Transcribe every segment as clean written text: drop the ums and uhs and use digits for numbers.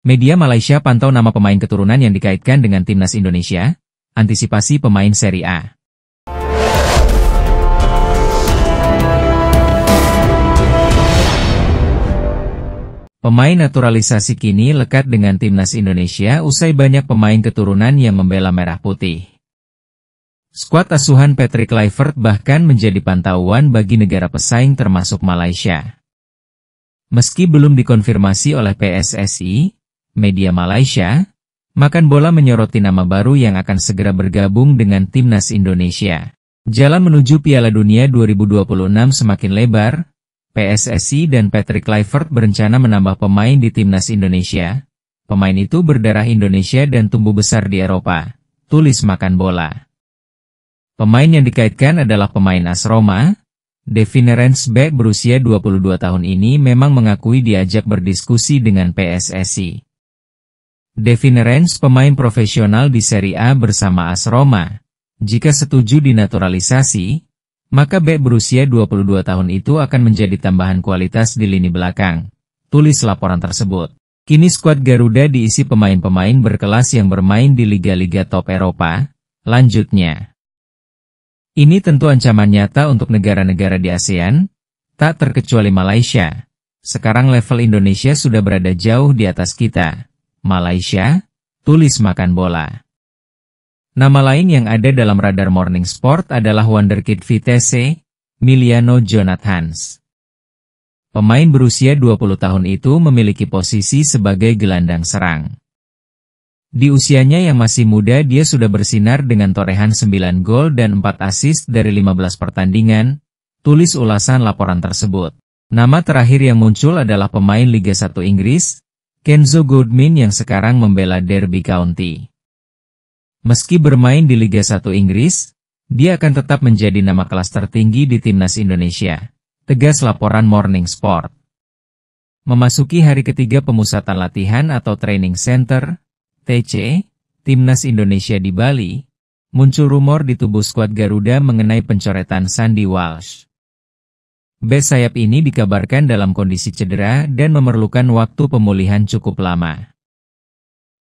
Media Malaysia pantau nama pemain keturunan yang dikaitkan dengan timnas Indonesia, antisipasi pemain Serie A. Pemain naturalisasi kini lekat dengan timnas Indonesia usai banyak pemain keturunan yang membela merah putih. Skuad asuhan Patrick Kluivert bahkan menjadi pantauan bagi negara pesaing termasuk Malaysia. Meski belum dikonfirmasi oleh PSSI, media Malaysia, Makan Bola menyoroti nama baru yang akan segera bergabung dengan timnas Indonesia. Jalan menuju Piala Dunia 2026 semakin lebar. PSSI dan Patrick Kluivert berencana menambah pemain di timnas Indonesia. Pemain itu berdarah Indonesia dan tumbuh besar di Eropa, tulis Makan Bola. Pemain yang dikaitkan adalah pemain AS Roma. Definerence back berusia 22 tahun ini memang mengakui diajak berdiskusi dengan PSSI. Definerence pemain profesional di Serie A bersama AS Roma. Jika setuju dinaturalisasi, maka bek berusia 22 tahun itu akan menjadi tambahan kualitas di lini belakang, tulis laporan tersebut. Kini skuad Garuda diisi pemain-pemain berkelas yang bermain di liga-liga top Eropa, lanjutnya. Ini tentu ancaman nyata untuk negara-negara di ASEAN, tak terkecuali Malaysia. Sekarang level Indonesia sudah berada jauh di atas kita. Malaysia, tulis Makan Bola. Nama lain yang ada dalam radar Morning Sport adalah wonderkid Vitesse, Miliano Jonathans. Pemain berusia 20 tahun itu memiliki posisi sebagai gelandang serang. Di usianya yang masih muda dia sudah bersinar dengan torehan 9 gol dan 4 assist dari 15 pertandingan, tulis ulasan laporan tersebut. Nama terakhir yang muncul adalah pemain Liga 1 Inggris, Kenzo Goodman yang sekarang membela Derby County. Meski bermain di Liga 1 Inggris, dia akan tetap menjadi nama kelas tertinggi di timnas Indonesia, tegas laporan Morning Sport. Memasuki hari ketiga pemusatan latihan atau Training Center, TC, timnas Indonesia di Bali, muncul rumor di tubuh skuad Garuda mengenai pencoretan Sandy Walsh. Bek sayap ini dikabarkan dalam kondisi cedera dan memerlukan waktu pemulihan cukup lama.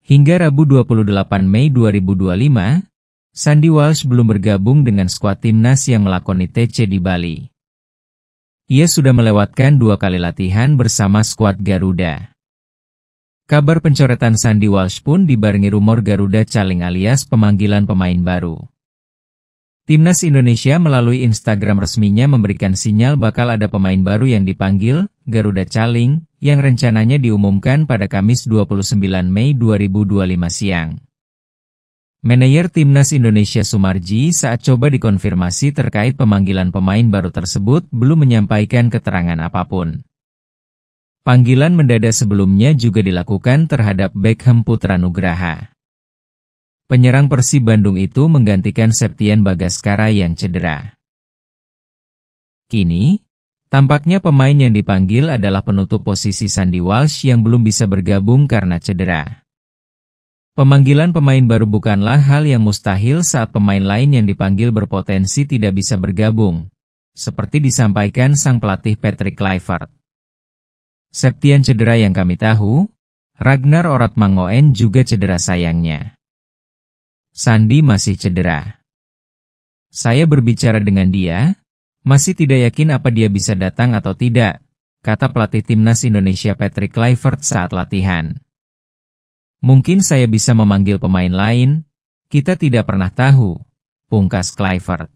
Hingga Rabu 28 Mei 2025, Sandy Walsh belum bergabung dengan skuad timnas yang melakoni TC di Bali. Ia sudah melewatkan 2 kali latihan bersama skuad Garuda. Kabar pencoretan Sandy Walsh pun dibarengi rumor Garuda Caling alias pemanggilan pemain baru. Timnas Indonesia melalui Instagram resminya memberikan sinyal bakal ada pemain baru yang dipanggil, Garuda Caling, yang rencananya diumumkan pada Kamis 29 Mei 2025 siang. Manajer Timnas Indonesia Sumarji saat coba dikonfirmasi terkait pemanggilan pemain baru tersebut belum menyampaikan keterangan apapun. Panggilan mendadak sebelumnya juga dilakukan terhadap Beckham Putra Nugraha. Penyerang Persib Bandung itu menggantikan Septian Bagaskara yang cedera. Kini, tampaknya pemain yang dipanggil adalah penutup posisi Sandy Walsh yang belum bisa bergabung karena cedera. Pemanggilan pemain baru bukanlah hal yang mustahil saat pemain lain yang dipanggil berpotensi tidak bisa bergabung, seperti disampaikan sang pelatih Patrick Kluivert. Septian cedera yang kami tahu, Ragnar Oratmangoen juga cedera sayangnya. Sandy masih cedera. Saya berbicara dengan dia, masih tidak yakin apa dia bisa datang atau tidak, kata pelatih Timnas Indonesia Patrick Kluivert saat latihan. Mungkin saya bisa memanggil pemain lain, kita tidak pernah tahu, pungkas Kluivert.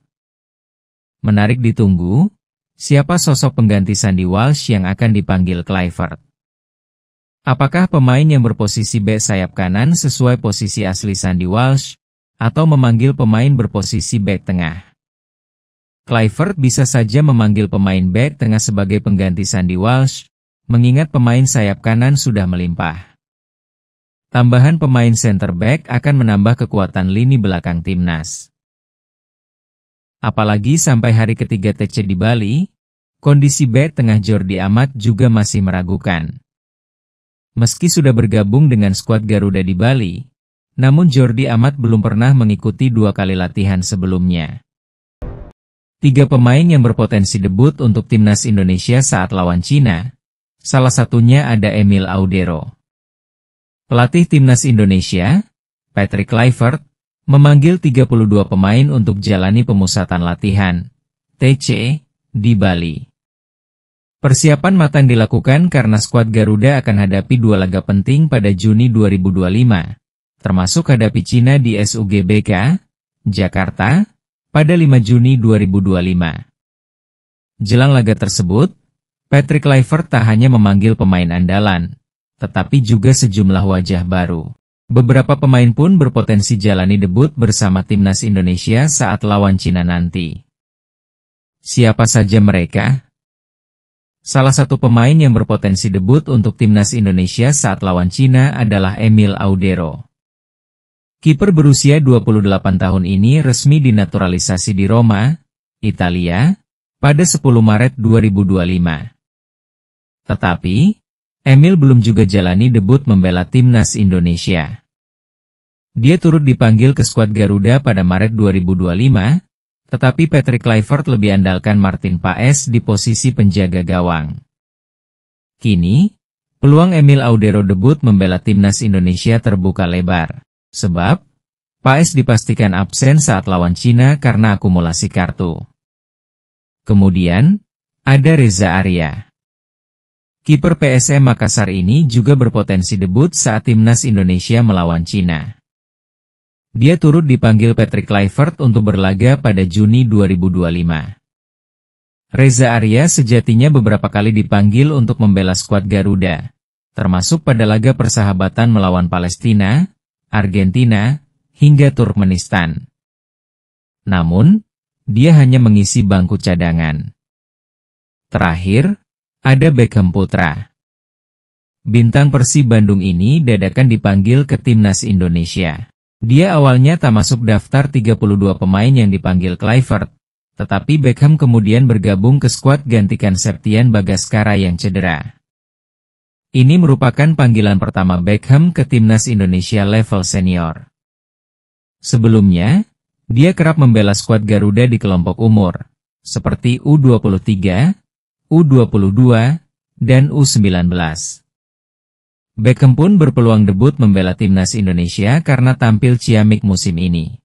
Menarik ditunggu, siapa sosok pengganti Sandy Walsh yang akan dipanggil Kluivert? Apakah pemain yang berposisi bek sayap kanan sesuai posisi asli Sandy Walsh, atau memanggil pemain berposisi bek tengah? Kluivert bisa saja memanggil pemain bek tengah sebagai pengganti Sandy Walsh, mengingat pemain sayap kanan sudah melimpah. Tambahan pemain center back akan menambah kekuatan lini belakang timnas. Apalagi sampai hari ketiga TC di Bali, kondisi bek tengah Jordi Amat juga masih meragukan. Meski sudah bergabung dengan skuad Garuda di Bali, namun Jordi Amat belum pernah mengikuti 2 kali latihan sebelumnya. 3 pemain yang berpotensi debut untuk timnas Indonesia saat lawan Cina, salah satunya ada Emil Audero. Pelatih Timnas Indonesia, Patrick Kluivert, memanggil 32 pemain untuk jalani pemusatan latihan, TC, di Bali. Persiapan matang dilakukan karena skuad Garuda akan hadapi 2 laga penting pada Juni 2025, termasuk hadapi Cina di SUGBK, Jakarta, pada 5 Juni 2025. Jelang laga tersebut, Patrick Kluivert tak hanya memanggil pemain andalan, tetapi juga sejumlah wajah baru. Beberapa pemain pun berpotensi jalani debut bersama Timnas Indonesia saat lawan Cina nanti. Siapa saja mereka? Salah satu pemain yang berpotensi debut untuk Timnas Indonesia saat lawan Cina adalah Emil Audero. Kiper berusia 28 tahun ini resmi dinaturalisasi di Roma, Italia, pada 10 Maret 2025. Tetapi, Emil belum juga jalani debut membela Timnas Indonesia. Dia turut dipanggil ke skuad Garuda pada Maret 2025, tetapi Patrick Kluivert lebih andalkan Martin Paes di posisi penjaga gawang. Kini, peluang Emil Audero debut membela Timnas Indonesia terbuka lebar, sebab Paes dipastikan absen saat lawan Cina karena akumulasi kartu. Kemudian, ada Reza Arya. Kiper PSM Makassar ini juga berpotensi debut saat Timnas Indonesia melawan Cina. Dia turut dipanggil Patrick Kluivert untuk berlaga pada Juni 2025. Reza Arya sejatinya beberapa kali dipanggil untuk membela skuad Garuda, termasuk pada laga persahabatan melawan Palestina, Argentina, hingga Turkmenistan. Namun, dia hanya mengisi bangku cadangan. Terakhir, ada Beckham Putra. Bintang Persib Bandung ini dadakan dipanggil ke Timnas Indonesia. Dia awalnya tak masuk daftar 32 pemain yang dipanggil Kluivert, tetapi Beckham kemudian bergabung ke skuad gantikan Septian Bagaskara yang cedera. Ini merupakan panggilan pertama Beckham ke Timnas Indonesia level senior. Sebelumnya, dia kerap membela skuad Garuda di kelompok umur, seperti U23, U22, dan U19. Beckham pun berpeluang debut membela Timnas Indonesia karena tampil ciamik musim ini.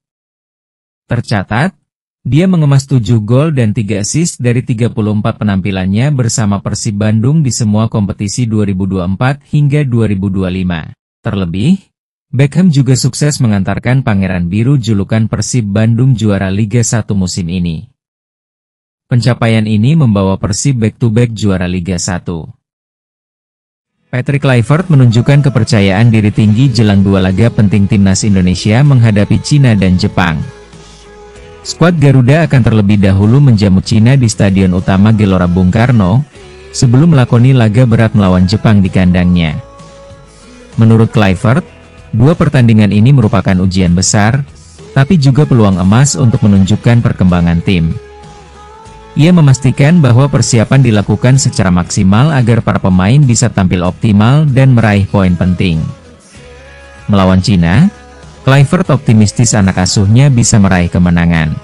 Tercatat, dia mengemas 7 gol dan 3 assist dari 34 penampilannya bersama Persib Bandung di semua kompetisi 2024 hingga 2025. Terlebih, Beckham juga sukses mengantarkan Pangeran Biru julukan Persib Bandung juara Liga 1 musim ini. Pencapaian ini membawa Persib back-to-back juara Liga 1. Patrick Kluivert menunjukkan kepercayaan diri tinggi jelang 2 laga penting Timnas Indonesia menghadapi Cina dan Jepang. Skuad Garuda akan terlebih dahulu menjamu Cina di Stadion Utama Gelora Bung Karno, sebelum melakoni laga berat melawan Jepang di kandangnya. Menurut Kluivert, 2 pertandingan ini merupakan ujian besar, tapi juga peluang emas untuk menunjukkan perkembangan tim. Ia memastikan bahwa persiapan dilakukan secara maksimal agar para pemain bisa tampil optimal dan meraih poin penting. Melawan Cina, Kluivert optimistis anak asuhnya bisa meraih kemenangan.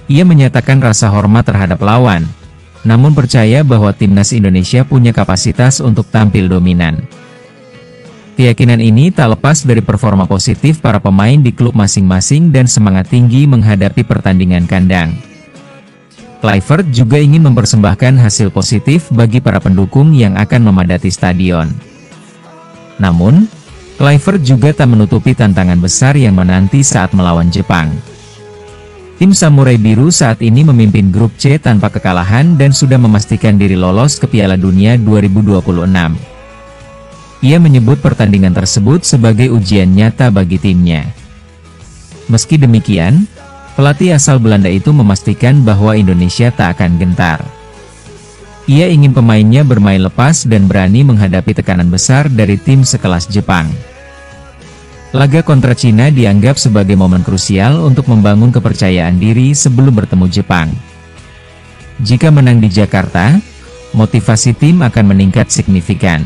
Ia menyatakan rasa hormat terhadap lawan, namun percaya bahwa Timnas Indonesia punya kapasitas untuk tampil dominan. Keyakinan ini tak lepas dari performa positif para pemain di klub masing-masing dan semangat tinggi menghadapi pertandingan kandang. Kluivert juga ingin mempersembahkan hasil positif bagi para pendukung yang akan memadati stadion. Namun, Kluivert juga tak menutupi tantangan besar yang menanti saat melawan Jepang. Tim Samurai Biru saat ini memimpin grup C tanpa kekalahan dan sudah memastikan diri lolos ke Piala Dunia 2026. Ia menyebut pertandingan tersebut sebagai ujian nyata bagi timnya. Meski demikian, pelatih asal Belanda itu memastikan bahwa Indonesia tak akan gentar. Ia ingin pemainnya bermain lepas dan berani menghadapi tekanan besar dari tim sekelas Jepang. Laga kontra Cina dianggap sebagai momen krusial untuk membangun kepercayaan diri sebelum bertemu Jepang. Jika menang di Jakarta, motivasi tim akan meningkat signifikan.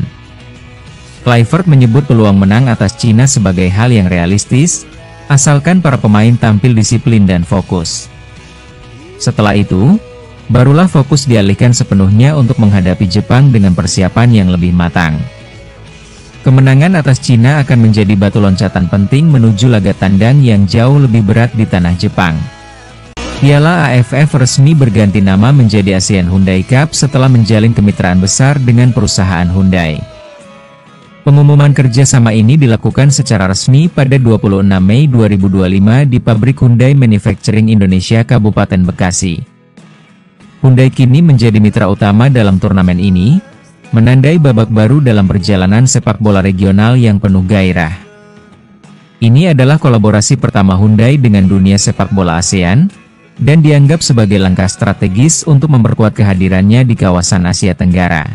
Kluivert menyebut peluang menang atas Cina sebagai hal yang realistis, asalkan para pemain tampil disiplin dan fokus. Setelah itu, barulah fokus dialihkan sepenuhnya untuk menghadapi Jepang dengan persiapan yang lebih matang. Kemenangan atas Cina akan menjadi batu loncatan penting menuju laga tandang yang jauh lebih berat di tanah Jepang. Piala AFF resmi berganti nama menjadi ASEAN Hyundai Cup setelah menjalin kemitraan besar dengan perusahaan Hyundai. Pengumuman kerjasama ini dilakukan secara resmi pada 26 Mei 2025 di pabrik Hyundai Manufacturing Indonesia Kabupaten Bekasi. Hyundai kini menjadi mitra utama dalam turnamen ini, menandai babak baru dalam perjalanan sepak bola regional yang penuh gairah. Ini adalah kolaborasi pertama Hyundai dengan dunia sepak bola ASEAN, dan dianggap sebagai langkah strategis untuk memperkuat kehadirannya di kawasan Asia Tenggara.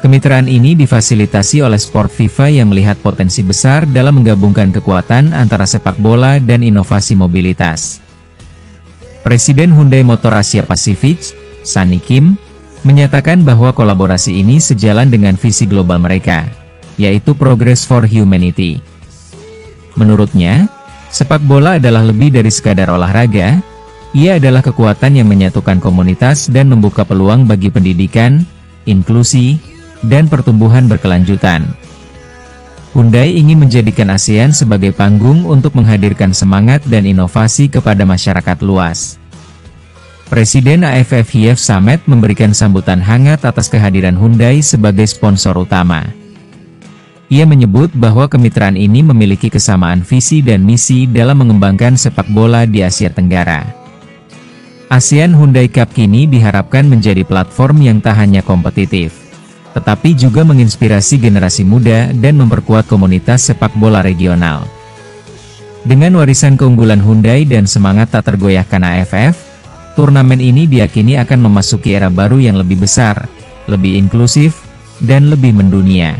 Kemitraan ini difasilitasi oleh Sport FIFA yang melihat potensi besar dalam menggabungkan kekuatan antara sepak bola dan inovasi mobilitas. Presiden Hyundai Motor Asia Pasifik, Sunny Kim, menyatakan bahwa kolaborasi ini sejalan dengan visi global mereka, yaitu Progress for Humanity. Menurutnya, sepak bola adalah lebih dari sekadar olahraga, ia adalah kekuatan yang menyatukan komunitas dan membuka peluang bagi pendidikan, inklusi, dan pertumbuhan berkelanjutan. Hyundai ingin menjadikan ASEAN sebagai panggung untuk menghadirkan semangat dan inovasi kepada masyarakat luas. Presiden AFF Hyef Samet memberikan sambutan hangat atas kehadiran Hyundai sebagai sponsor utama. Ia menyebut bahwa kemitraan ini memiliki kesamaan visi dan misi dalam mengembangkan sepak bola di Asia Tenggara. ASEAN Hyundai Cup kini diharapkan menjadi platform yang tak hanya kompetitif, tetapi juga menginspirasi generasi muda dan memperkuat komunitas sepak bola regional. Dengan warisan keunggulan Hyundai dan semangat tak tergoyahkan AFF, turnamen ini diyakini akan memasuki era baru yang lebih besar, lebih inklusif, dan lebih mendunia.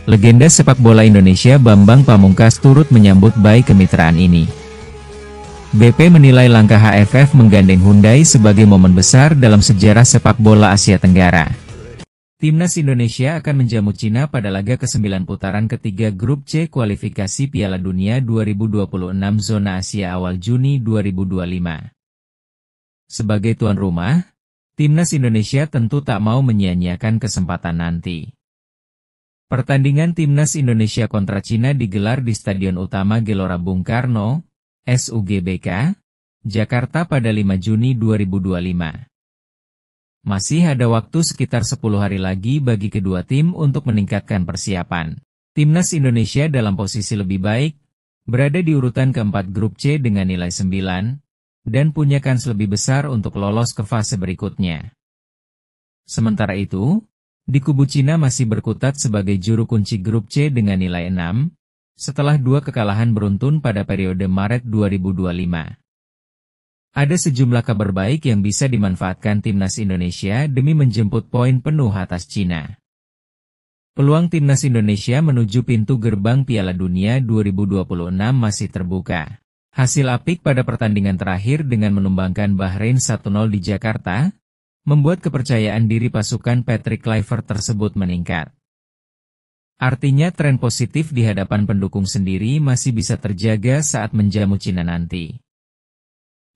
Legenda sepak bola Indonesia Bambang Pamungkas turut menyambut baik kemitraan ini. BP menilai langkah AFF menggandeng Hyundai sebagai momen besar dalam sejarah sepak bola Asia Tenggara. Timnas Indonesia akan menjamu Cina pada laga ke-9 putaran ketiga Grup C kualifikasi Piala Dunia 2026 zona Asia awal Juni 2025. Sebagai tuan rumah, Timnas Indonesia tentu tak mau menyia-nyiakan kesempatan nanti. Pertandingan Timnas Indonesia kontra Cina digelar di Stadion Utama Gelora Bung Karno, SUGBK, Jakarta pada 5 Juni 2025. Masih ada waktu sekitar 10 hari lagi bagi kedua tim untuk meningkatkan persiapan. Timnas Indonesia dalam posisi lebih baik, berada di urutan keempat Grup C dengan nilai 9, dan punya kans lebih besar untuk lolos ke fase berikutnya. Sementara itu, di kubu Cina masih berkutat sebagai juru kunci Grup C dengan nilai 6, setelah 2 kekalahan beruntun pada periode Maret 2025. Ada sejumlah kabar baik yang bisa dimanfaatkan Timnas Indonesia demi menjemput poin penuh atas Cina. Peluang Timnas Indonesia menuju pintu gerbang Piala Dunia 2026 masih terbuka. Hasil apik pada pertandingan terakhir dengan menumbangkan Bahrain 1-0 di Jakarta, membuat kepercayaan diri pasukan Patrick Kluivert tersebut meningkat. Artinya tren positif di hadapan pendukung sendiri masih bisa terjaga saat menjamu Cina nanti.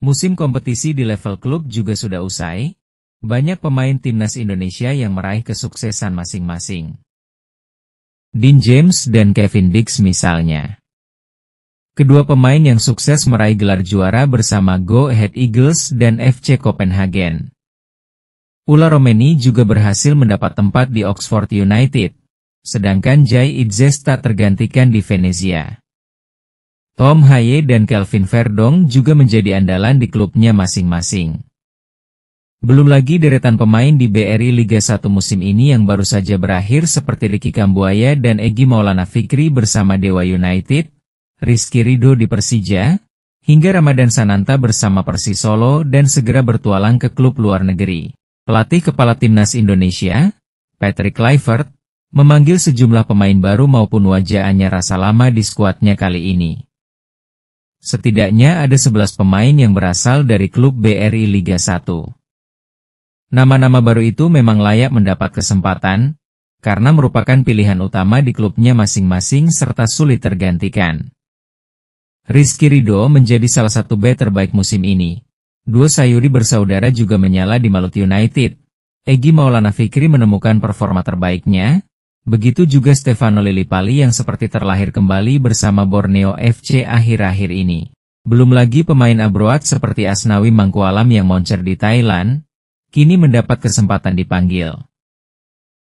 Musim kompetisi di level klub juga sudah usai, banyak pemain Timnas Indonesia yang meraih kesuksesan masing-masing. Dean James dan Kevin Dix misalnya. Kedua pemain yang sukses meraih gelar juara bersama Go Ahead Eagles dan FC Copenhagen. Ula Romeni juga berhasil mendapat tempat di Oxford United, sedangkan Jai Idzes tak tergantikan di Venezia. Tom Haye dan Kelvin Verdong juga menjadi andalan di klubnya masing-masing. Belum lagi deretan pemain di BRI Liga 1 musim ini yang baru saja berakhir seperti Ricky Kambuaya dan Egy Maulana Fikri bersama Dewa United, Rizky Ridho di Persija, hingga Ramadan Sananta bersama Persis Solo dan segera bertualang ke klub luar negeri. Pelatih kepala Timnas Indonesia, Patrick Kluivert, memanggil sejumlah pemain baru maupun wajah anyar rasa lama di skuadnya kali ini. Setidaknya ada 11 pemain yang berasal dari klub BRI Liga 1. Nama-nama baru itu memang layak mendapat kesempatan, karena merupakan pilihan utama di klubnya masing-masing serta sulit tergantikan. Rizky Ridho menjadi salah satu bek terbaik musim ini. Duo Sayuri bersaudara juga menyala di Malut United. Egy Maulana Fikri menemukan performa terbaiknya, Begitu juga Stefano Lillipali yang seperti terlahir kembali bersama Borneo FC akhir-akhir ini. Belum lagi pemain abroad seperti Asnawi Mangkualam yang moncer di Thailand, kini mendapat kesempatan dipanggil.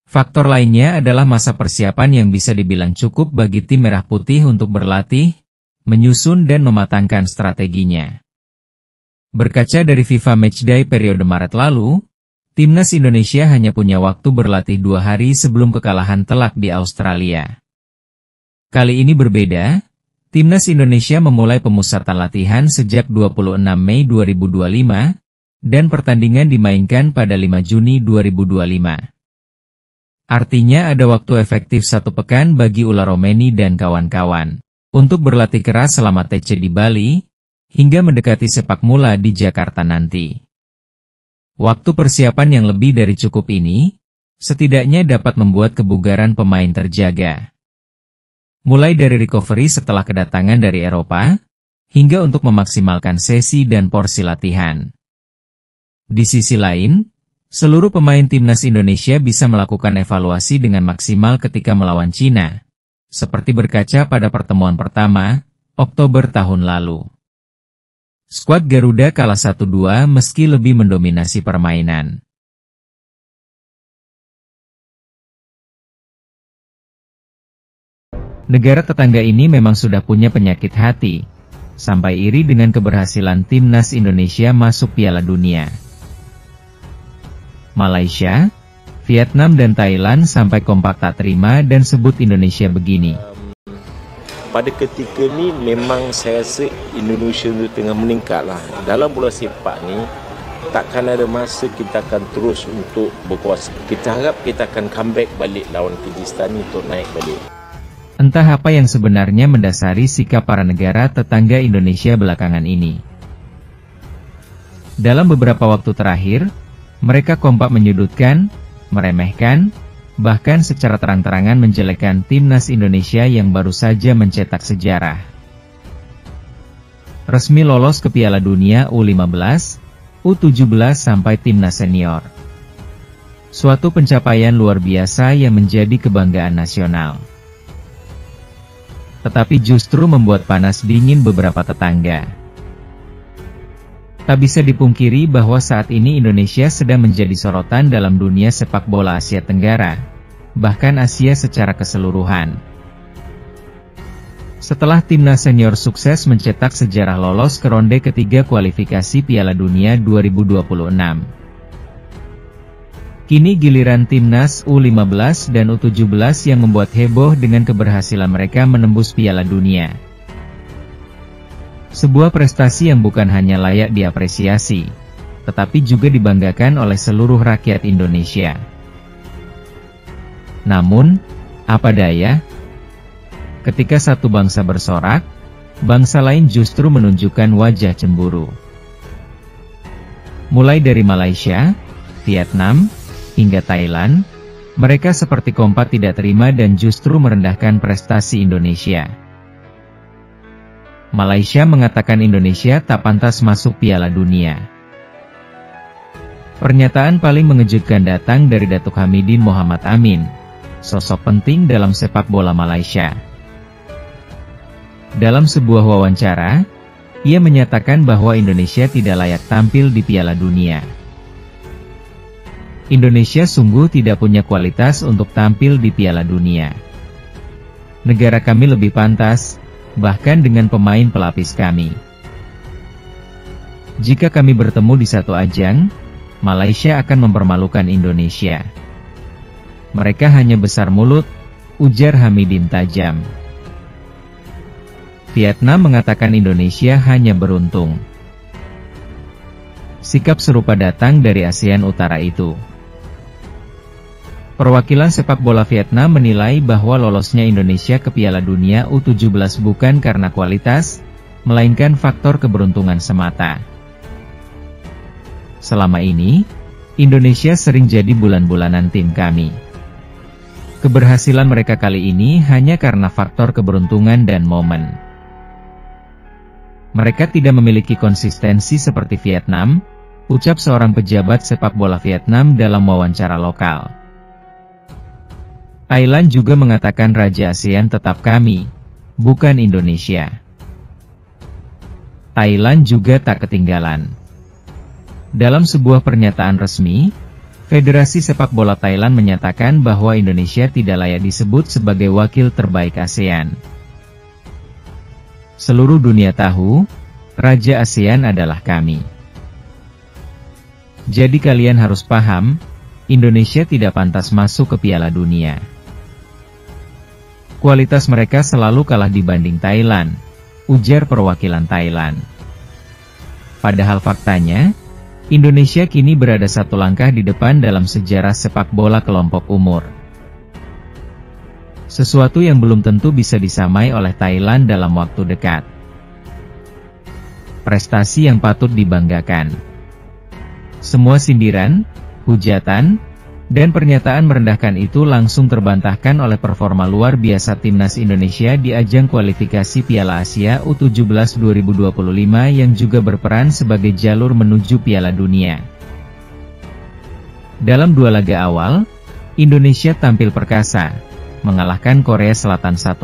Faktor lainnya adalah masa persiapan yang bisa dibilang cukup bagi tim Merah Putih untuk berlatih, menyusun dan mematangkan strateginya. Berkaca dari FIFA Matchday periode Maret lalu, Timnas Indonesia hanya punya waktu berlatih 2 hari sebelum kekalahan telak di Australia. Kali ini berbeda, Timnas Indonesia memulai pemusatan latihan sejak 26 Mei 2025, dan pertandingan dimainkan pada 5 Juni 2025. Artinya ada waktu efektif 1 pekan bagi Ula Romeni dan kawan-kawan untuk berlatih keras selama TC di Bali, hingga mendekati sepak mula di Jakarta nanti. Waktu persiapan yang lebih dari cukup ini, setidaknya dapat membuat kebugaran pemain terjaga. Mulai dari recovery setelah kedatangan dari Eropa, hingga untuk memaksimalkan sesi dan porsi latihan. Di sisi lain, seluruh pemain Timnas Indonesia bisa melakukan evaluasi dengan maksimal ketika melawan Cina, seperti berkaca pada pertemuan pertama, Oktober tahun lalu. Skuad Garuda kalah 1-2 meski lebih mendominasi permainan. Negara tetangga ini memang sudah punya penyakit hati, sampai iri dengan keberhasilan Timnas Indonesia masuk Piala Dunia. Malaysia, Vietnam dan Thailand sampai kompak tak terima dan sebut Indonesia begini. Pada ketika ni memang saya rasa Indonesia itu tengah meningkat lah. Dalam bola sepak ni, takkan ada masa kita akan terus untuk berkuasa. Kita harap kita akan comeback balik lawan Kyrgyzstan untuk naik balik. Entah apa yang sebenarnya mendasari sikap para negara tetangga Indonesia belakangan ini. Dalam beberapa waktu terakhir, mereka kompak menyudutkan, meremehkan, bahkan secara terang-terangan menjelekkan Timnas Indonesia yang baru saja mencetak sejarah. Resmi lolos ke Piala Dunia U15, U17 sampai Timnas Senior. Suatu pencapaian luar biasa yang menjadi kebanggaan nasional. Tetapi justru membuat panas dingin beberapa tetangga. Tak bisa dipungkiri bahwa saat ini Indonesia sedang menjadi sorotan dalam dunia sepak bola Asia Tenggara, bahkan Asia secara keseluruhan. Setelah Timnas Senior sukses mencetak sejarah lolos ke ronde ketiga kualifikasi Piala Dunia 2026. Kini giliran Timnas U15 dan U17 yang membuat heboh dengan keberhasilan mereka menembus Piala Dunia. Sebuah prestasi yang bukan hanya layak diapresiasi, tetapi juga dibanggakan oleh seluruh rakyat Indonesia. Namun, apa daya? Ketika satu bangsa bersorak, bangsa lain justru menunjukkan wajah cemburu. Mulai dari Malaysia, Vietnam, hingga Thailand, mereka seperti kompak tidak terima dan justru merendahkan prestasi Indonesia. Malaysia mengatakan Indonesia tak pantas masuk Piala Dunia. Pernyataan paling mengejutkan datang dari Datuk Hamidin Mohamad Amin, sosok penting dalam sepak bola Malaysia. Dalam sebuah wawancara, ia menyatakan bahwa Indonesia tidak layak tampil di Piala Dunia. Indonesia sungguh tidak punya kualitas untuk tampil di Piala Dunia. Negara kami lebih pantas, bahkan dengan pemain pelapis kami. Jika kami bertemu di satu ajang, Malaysia akan mempermalukan Indonesia. Mereka hanya besar mulut, ujar Hamidin tajam. Vietnam mengatakan Indonesia hanya beruntung. Sikap serupa datang dari ASEAN Utara itu. Perwakilan sepak bola Vietnam menilai bahwa lolosnya Indonesia ke Piala Dunia U17 bukan karena kualitas, melainkan faktor keberuntungan semata. Selama ini, Indonesia sering jadi bulan-bulanan tim kami. Keberhasilan mereka kali ini hanya karena faktor keberuntungan dan momen. Mereka tidak memiliki konsistensi seperti Vietnam, ucap seorang pejabat sepak bola Vietnam dalam wawancara lokal. Thailand juga mengatakan Raja ASEAN tetap kami, bukan Indonesia. Thailand juga tak ketinggalan. Dalam sebuah pernyataan resmi, Federasi Sepak Bola Thailand menyatakan bahwa Indonesia tidak layak disebut sebagai wakil terbaik ASEAN. Seluruh dunia tahu, Raja ASEAN adalah kami. Jadi kalian harus paham, Indonesia tidak pantas masuk ke Piala Dunia. Kualitas mereka selalu kalah dibanding Thailand, ujar perwakilan Thailand. Padahal faktanya, Indonesia kini berada satu langkah di depan dalam sejarah sepak bola kelompok umur. Sesuatu yang belum tentu bisa disamai oleh Thailand dalam waktu dekat. Prestasi yang patut dibanggakan. Semua sindiran, hujatan, dan pernyataan merendahkan itu langsung terbantahkan oleh performa luar biasa Timnas Indonesia di ajang kualifikasi Piala Asia U17 2025 yang juga berperan sebagai jalur menuju Piala Dunia. Dalam dua laga awal, Indonesia tampil perkasa, mengalahkan Korea Selatan 1-0,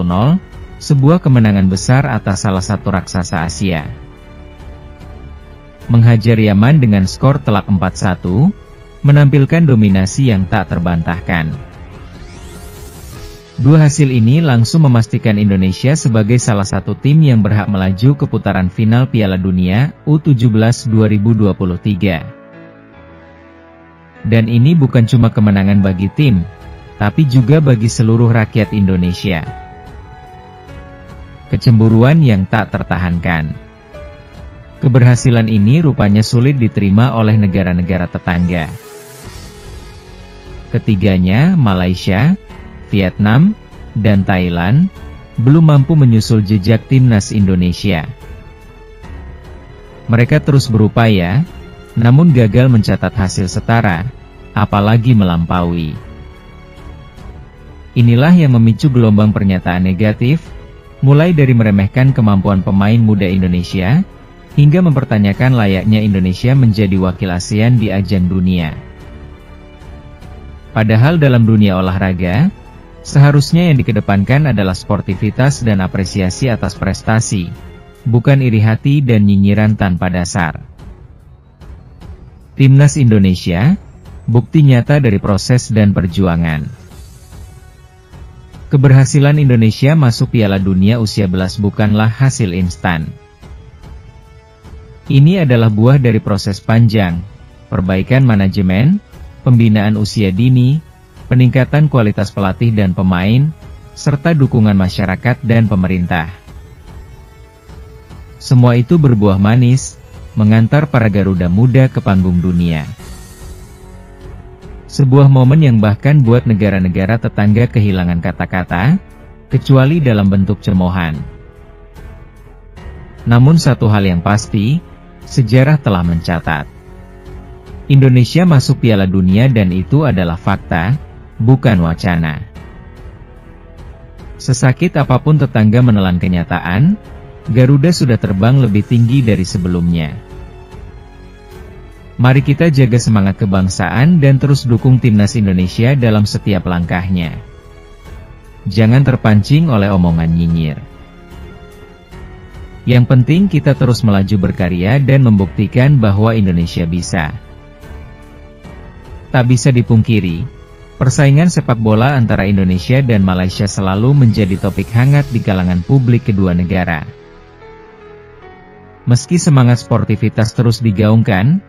sebuah kemenangan besar atas salah satu raksasa Asia. Menghajar Yaman dengan skor telak 4-1, menampilkan dominasi yang tak terbantahkan. Dua hasil ini langsung memastikan Indonesia sebagai salah satu tim yang berhak melaju ke putaran final Piala Dunia U17 2023. Dan ini bukan cuma kemenangan bagi tim, tapi juga bagi seluruh rakyat Indonesia. Kecemburuan yang tak tertahankan. Keberhasilan ini rupanya sulit diterima oleh negara-negara tetangga. Ketiganya, Malaysia, Vietnam, dan Thailand, belum mampu menyusul jejak Timnas Indonesia. Mereka terus berupaya, namun gagal mencatat hasil setara, apalagi melampaui. Inilah yang memicu gelombang pernyataan negatif, mulai dari meremehkan kemampuan pemain muda Indonesia, hingga mempertanyakan layaknya Indonesia menjadi wakil ASEAN di ajang dunia. Padahal dalam dunia olahraga, seharusnya yang dikedepankan adalah sportivitas dan apresiasi atas prestasi, bukan iri hati dan nyinyiran tanpa dasar. Timnas Indonesia, bukti nyata dari proses dan perjuangan. Keberhasilan Indonesia masuk Piala Dunia usia belas bukanlah hasil instan. Ini adalah buah dari proses panjang, perbaikan manajemen, pembinaan usia dini, peningkatan kualitas pelatih dan pemain, serta dukungan masyarakat dan pemerintah. Semua itu berbuah manis, mengantar para Garuda muda ke panggung dunia. Sebuah momen yang bahkan buat negara-negara tetangga kehilangan kata-kata, kecuali dalam bentuk cemoohan. Namun satu hal yang pasti, sejarah telah mencatat. Indonesia masuk Piala Dunia dan itu adalah fakta, bukan wacana. Sesakit apapun tetangga menelan kenyataan, Garuda sudah terbang lebih tinggi dari sebelumnya. Mari kita jaga semangat kebangsaan dan terus dukung Timnas Indonesia dalam setiap langkahnya. Jangan terpancing oleh omongan nyinyir. Yang penting kita terus melaju berkarya dan membuktikan bahwa Indonesia bisa. Tak bisa dipungkiri, persaingan sepak bola antara Indonesia dan Malaysia selalu menjadi topik hangat di kalangan publik kedua negara. Meski semangat sportivitas terus digaungkan,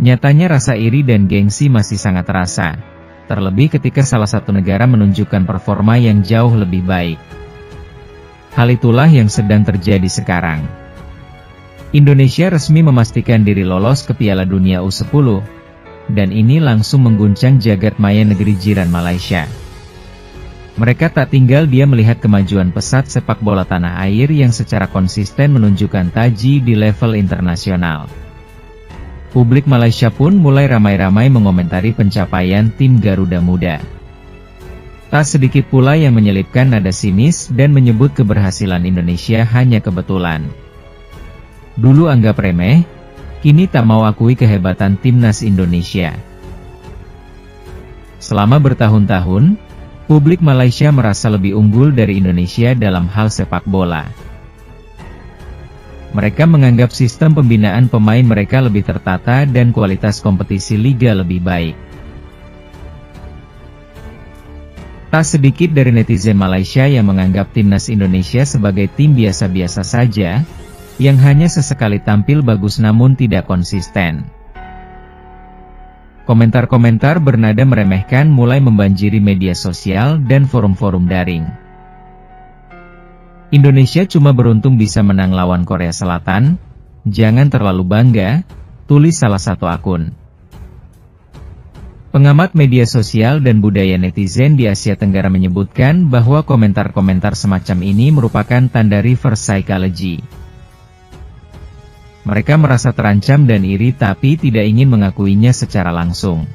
nyatanya rasa iri dan gengsi masih sangat terasa, terlebih ketika salah satu negara menunjukkan performa yang jauh lebih baik. Hal itulah yang sedang terjadi sekarang. Indonesia resmi memastikan diri lolos ke Piala Dunia U10, dan ini langsung mengguncang jagat maya negeri jiran Malaysia. Mereka tak tinggal diam melihat kemajuan pesat sepak bola tanah air yang secara konsisten menunjukkan taji di level internasional. Publik Malaysia pun mulai ramai-ramai mengomentari pencapaian tim Garuda Muda. Tak sedikit pula yang menyelipkan nada sinis dan menyebut keberhasilan Indonesia hanya kebetulan. Dulu anggap remeh, kini tak mau akui kehebatan Timnas Indonesia. Selama bertahun-tahun, Publik Malaysia merasa lebih unggul dari Indonesia dalam hal sepak bola. Mereka menganggap sistem pembinaan pemain mereka lebih tertata dan kualitas kompetisi liga lebih baik. Tak sedikit dari netizen Malaysia yang menganggap timnas Indonesia sebagai tim biasa-biasa saja, yang hanya sesekali tampil bagus namun tidak konsisten. Komentar-komentar bernada meremehkan mulai membanjiri media sosial dan forum-forum daring. Indonesia cuma beruntung bisa menang lawan Korea Selatan, jangan terlalu bangga, tulis salah satu akun. Pengamat media sosial dan budaya netizen di Asia Tenggara menyebutkan bahwa komentar-komentar semacam ini merupakan tanda reverse psychology. Mereka merasa terancam dan iri tapi tidak ingin mengakuinya secara langsung.